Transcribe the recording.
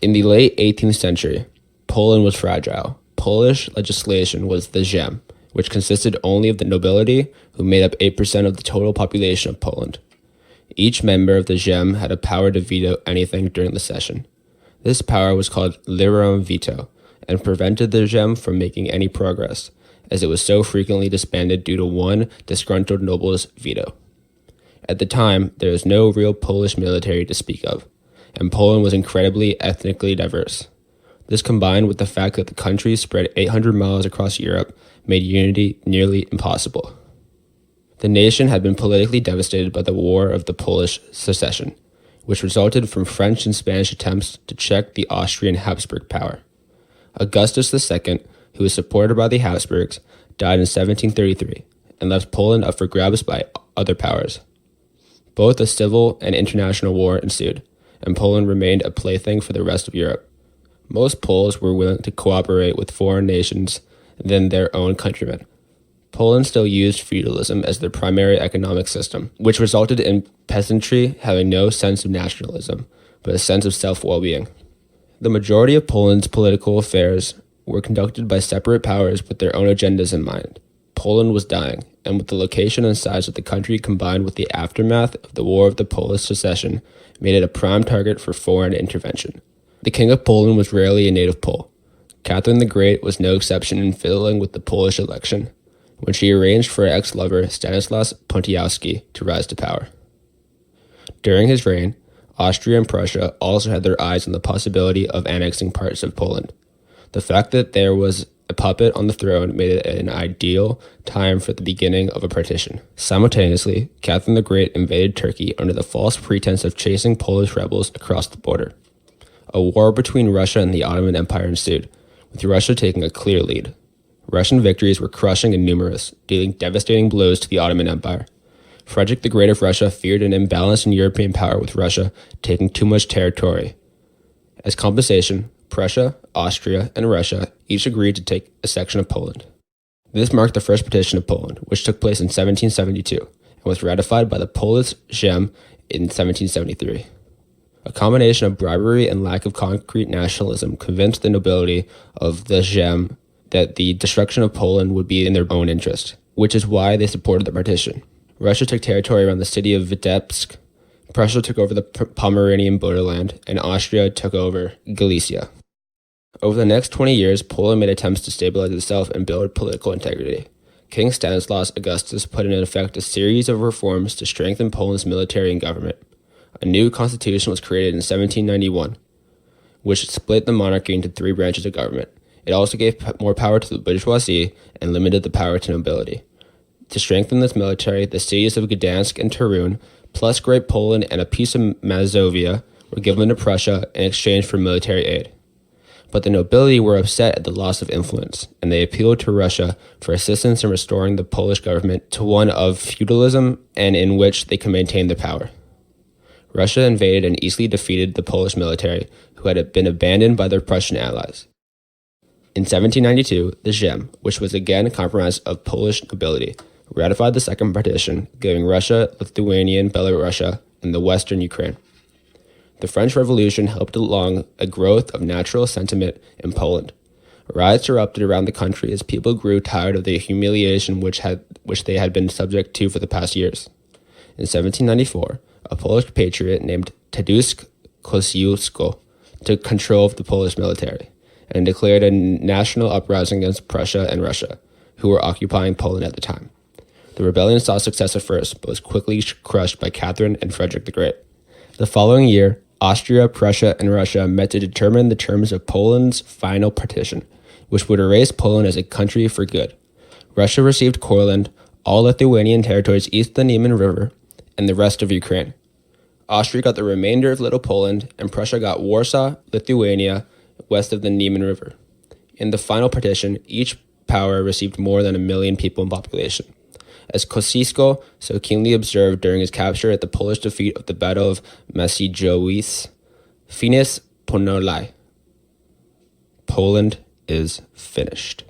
In the late 18th century, Poland was fragile. Polish legislation was the Ziem, which consisted only of the nobility, who made up 8% of the total population of Poland. Each member of the Ziem had a power to veto anything during the session. This power was called liberum veto and prevented the Ziem from making any progress, as it was so frequently disbanded due to one disgruntled noble's veto. At the time, there was no real Polish military to speak of, and Poland was incredibly ethnically diverse. This, combined with the fact that the country spread 800 miles across Europe, made unity nearly impossible. The nation had been politically devastated by the War of the Polish Succession, which resulted from French and Spanish attempts to check the Austrian Habsburg power. Augustus II, who was supported by the Habsburgs, died in 1733 and left Poland up for grabs by other powers. Both a civil and international war ensued, and Poland remained a plaything for the rest of Europe. Most Poles were willing to cooperate with foreign nations than their own countrymen. Poland still used feudalism as their primary economic system, which resulted in peasantry having no sense of nationalism, but a sense of self-well-being. The majority of Poland's political affairs were conducted by separate powers with their own agendas in mind. Poland was dying, and with the location and size of the country combined with the aftermath of the War of the Polish Succession, made it a prime target for foreign intervention. The King of Poland was rarely a native Pole. Catherine the Great was no exception in fiddling with the Polish election, when she arranged for her ex-lover Stanislas Poniatowski to rise to power. During his reign, Austria and Prussia also had their eyes on the possibility of annexing parts of Poland. The fact that there was a puppet on the throne made it an ideal time for the beginning of a partition. Simultaneously, Catherine the Great invaded Turkey under the false pretense of chasing Polish rebels across the border. A war between Russia and the Ottoman Empire ensued, with Russia taking a clear lead. Russian victories were crushing and numerous, dealing devastating blows to the Ottoman Empire. Frederick the Great of Russia feared an imbalance in European power, with Russia taking too much territory. As compensation, Prussia, Austria, and Russia each agreed to take a section of Poland. This marked the first partition of Poland, which took place in 1772, and was ratified by the Polish Sejm in 1773. A combination of bribery and lack of concrete nationalism convinced the nobility of the Sejm that the destruction of Poland would be in their own interest, which is why they supported the partition. Russia took territory around the city of Vitebsk, Prussia took over the Pomeranian borderland, and Austria took over Galicia. Over the next 20 years, Poland made attempts to stabilize itself and build political integrity. King Stanislaus Augustus put in effect a series of reforms to strengthen Poland's military and government. A new constitution was created in 1791, which split the monarchy into three branches of government. It also gave more power to the bourgeoisie and limited the power to nobility. To strengthen this military, the cities of Gdansk and Torun, plus Great Poland and a piece of Mazovia, were given to Prussia in exchange for military aid. But the nobility were upset at the loss of influence, and they appealed to Russia for assistance in restoring the Polish government to one of feudalism and in which they could maintain their power. Russia invaded and easily defeated the Polish military, who had been abandoned by their Prussian allies. In 1792, the Sejm, which was again compromised of Polish nobility, ratified the Second Partition, giving Russia, Lithuania, and Belarus, and the western Ukraine. The French Revolution helped along a growth of national sentiment in Poland. Riots erupted around the country as people grew tired of the humiliation which they had been subject to for the past years. In 1794, a Polish patriot named Tadeusz Kościuszko took control of the Polish military and declared a national uprising against Prussia and Russia, who were occupying Poland at the time. The rebellion saw success at first, but was quickly crushed by Catherine and Frederick the Great. The following year, Austria, Prussia, and Russia met to determine the terms of Poland's final partition, which would erase Poland as a country for good. Russia received Courland, all Lithuanian territories east of the Niemen River, and the rest of Ukraine. Austria got the remainder of Little Poland, and Prussia got Warsaw, Lithuania, west of the Niemen River. In the final partition, each power received more than 1 million people in population. As Kosciuszko so keenly observed during his capture at the Polish defeat of the Battle of Maciejowice, Finis Ponolai. Poland is finished.